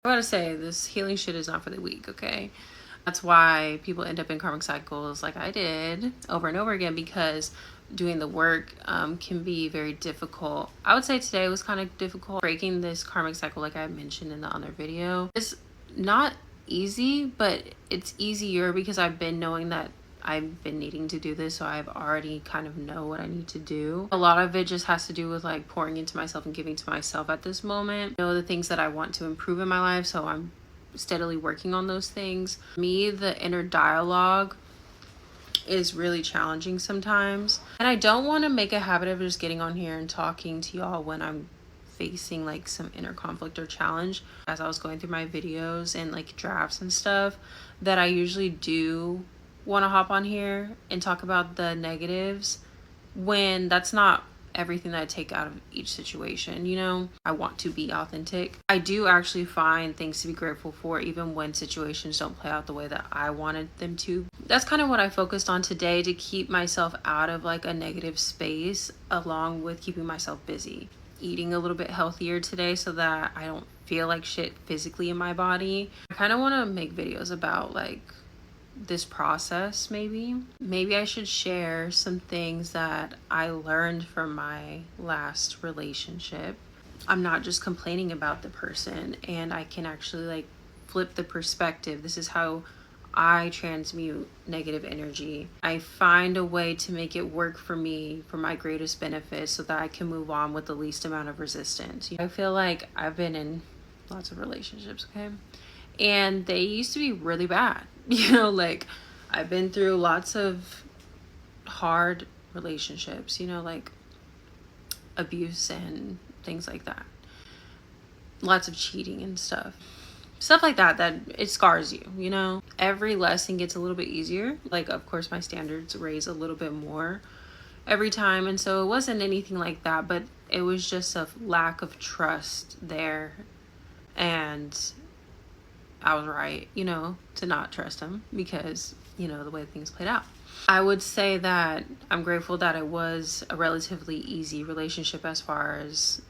I gotta say, this healing shit is not for the weak, okay? That's why people end up in karmic cycles like I did over and over again, because doing the work can be very difficult. I would say today was kind of difficult. Breaking this karmic cycle, like I mentioned in the other video, is not easy, but it's easier because I've been knowing that I've been needing to do this, so I've already kind of know what I need to do. A lot of it just has to do with like pouring into myself and giving to myself at this moment. I know the things that I want to improve in my life, so I'm steadily working on those things. Me, the inner dialogue is really challenging sometimes, and I don't want to make a habit of just getting on here and talking to y'all when I'm facing like some inner conflict or challenge. As I was going through my videos and like drafts and stuff, that I usually do want to hop on here and talk about the negatives, when that's not everything that I take out of each situation. You know, I want to be authentic. I do actually find things to be grateful for, even when situations don't play out the way that I wanted them to. That's kind of what I focused on today, to keep myself out of like a negative space, along with keeping myself busy. Eating a little bit healthier today so that I don't feel like shit physically in my body. I kind of want to make videos about like this process. Maybe I should share some things that I learned from my last relationship. I'm not just complaining about the person, and I can actually like flip the perspective. This is how I transmute negative energy. I find a way to make it work for me for my greatest benefit, so that I can move on with the least amount of resistance. I feel like I've been in lots of relationships, okay? And they used to be really bad. You know, like I've been through lots of hard relationships, you know, like abuse and things like that. Lots of cheating and stuff like that it scars you, you know. Every lesson gets a little bit easier. Like, of course, my standards raise a little bit more every time, and so it wasn't anything like that, but it was just a lack of trust there, and I was right, you know, to not trust him, because, you know, the way things played out. I would say that I'm grateful that it was a relatively easy relationship as far as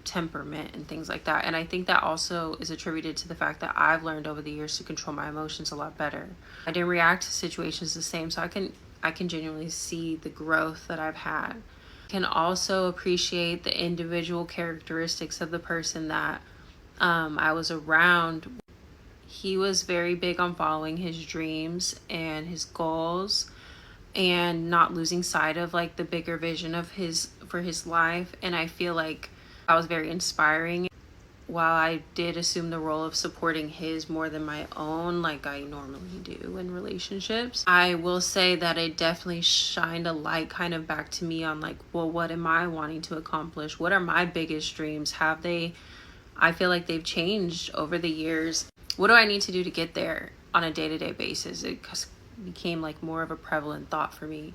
temperament and things like that. And I think that also is attributed to the fact that I've learned over the years to control my emotions a lot better. I didn't react to situations the same, so I can genuinely see the growth that I've had. I can also appreciate the individual characteristics of the person that I was around. He was very big on following his dreams and his goals, and not losing sight of like the bigger vision of his life. And I feel like I was very inspiring. While I did assume the role of supporting his more than my own, like I normally do in relationships, I will say that it definitely shined a light kind of back to me on like, well, what am I wanting to accomplish? What are my biggest dreams? I feel like they've changed over the years. What do I need to do to get there on a day-to-day basis? It became like more of a prevalent thought for me.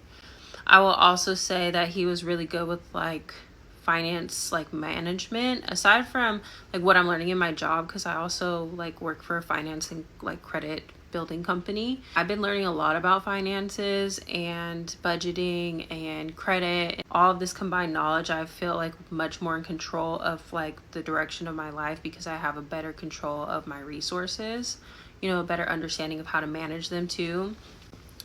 I will also say that he was really good with like finance, like management, aside from like what I'm learning in my job, because I also like work for a finance and like credit building company. I've been learning a lot about finances and budgeting and credit. All of this combined knowledge, I feel like much more in control of like the direction of my life, because I have a better control of my resources, you know, a better understanding of how to manage them too.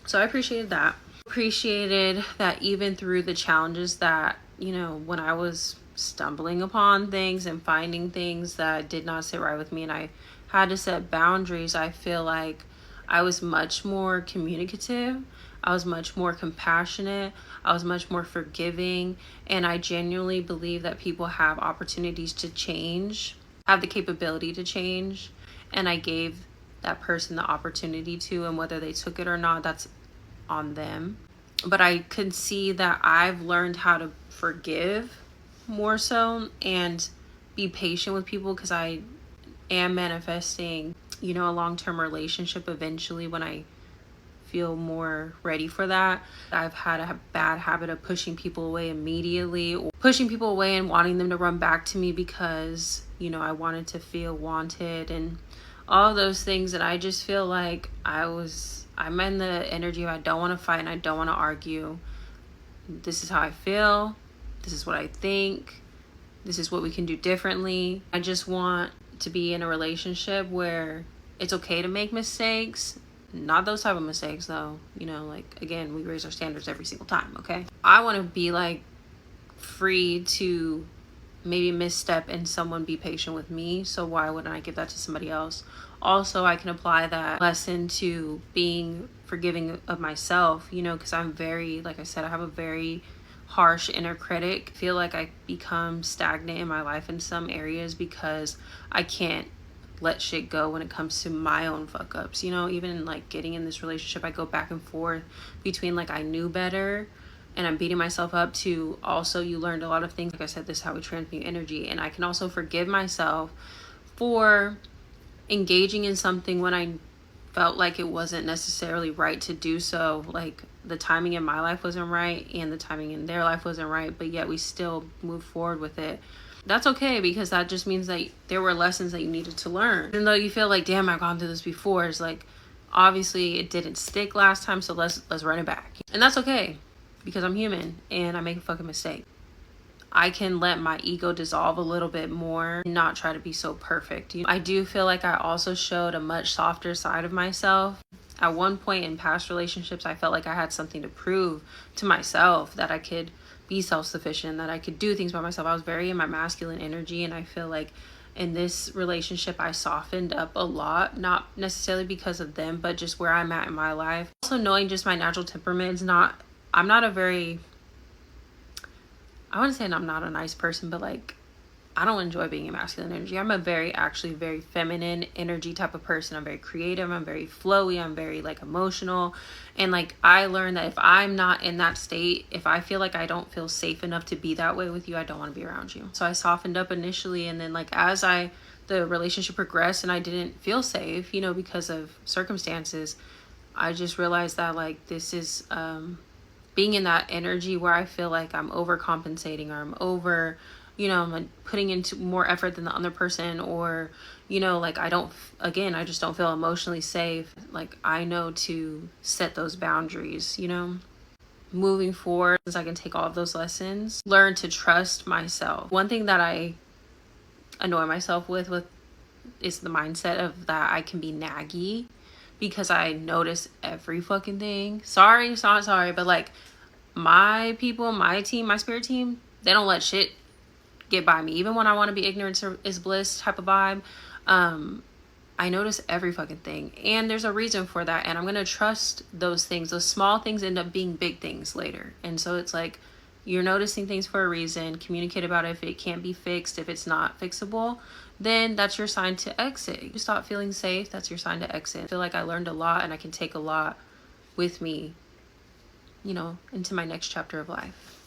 So I appreciated that. Appreciated that even through the challenges that, you know, when I was stumbling upon things and finding things that did not sit right with me, and I had to set boundaries, I feel like I was much more communicative. I was much more compassionate. I was much more forgiving. And I genuinely believe that people have opportunities to change, have the capability to change. And I gave that person the opportunity to, and whether they took it or not, that's on them. But I could see that I've learned how to forgive more so, and be patient with people, because I am manifesting, you know, a long-term relationship eventually when I feel more ready for that. I've had a bad habit of pushing people away immediately, or pushing people away and wanting them to run back to me because, you know, I wanted to feel wanted and all those things. And I just feel like I'm in the energy of I don't want to fight and I don't want to argue. This is how I feel. This is what I think. This is what we can do differently. I just want to be in a relationship where it's okay to make mistakes. Not those type of mistakes though. You know, like, again, we raise our standards every single time, okay? I want to be like free to maybe misstep and someone be patient with me. So why wouldn't I give that to somebody else? Also, I can apply that lesson to being forgiving of myself, you know, because I'm very, like I said, I have a very harsh inner critic. I feel like I become stagnant in my life in some areas because I can't let shit go when it comes to my own fuck ups. You know, even like getting in this relationship, I go back and forth between like I knew better and I'm beating myself up to also you learned a lot of things. Like I said, this is how we transmute energy. And I can also forgive myself for engaging in something when I felt like it wasn't necessarily right to do so. Like the timing in my life wasn't right and the timing in their life wasn't right, but yet we still move forward with it. That's okay, because that just means that there were lessons that you needed to learn. Even though you feel like, damn, I've gone through this before, it's like, obviously it didn't stick last time, so let's run it back. And that's okay, because I'm human and I make a fucking mistake. I can let my ego dissolve a little bit more, not try to be so perfect. I do feel like I also showed a much softer side of myself. At one point in past relationships, I felt like I had something to prove to myself, that I could be self-sufficient, that I could do things by myself. I was very in my masculine energy, and I feel like in this relationship I softened up a lot, not necessarily because of them, but just where I'm at in my life. Also knowing just my natural temperament is not, I'm not a very, I wouldn't say I'm not a nice person, but like, I don't enjoy being in masculine energy. I'm a actually very feminine energy type of person. I'm very creative. I'm very flowy. I'm very like emotional. And like, I learned that if I'm not in that state, if I feel like I don't feel safe enough to be that way with you, I don't want to be around you. So I softened up initially. And then like, as the relationship progressed and I didn't feel safe, you know, because of circumstances, I just realized that like, this is, being in that energy where I feel like I'm overcompensating, or I'm over, you know, I'm like putting into more effort than the other person, or, you know, like I just don't feel emotionally safe. Like, I know to set those boundaries, you know. Moving forward, since I can take all of those lessons, learn to trust myself. One thing that I annoy myself with is the mindset of that I can be naggy, because I notice every fucking thing. Sorry, it's not sorry, but like, my people, my team, my spirit team, they don't let shit get by me. Even when I want to be ignorance is bliss type of vibe, I notice every fucking thing, and there's a reason for that, and I'm gonna trust those things. Those small things end up being big things later. And so it's like, you're noticing things for a reason. Communicate about it. If it can't be fixed, if it's not fixable, then that's your sign to exit. You stop feeling safe, that's your sign to exit. I feel like I learned a lot, and I can take a lot with me, you know, into my next chapter of life.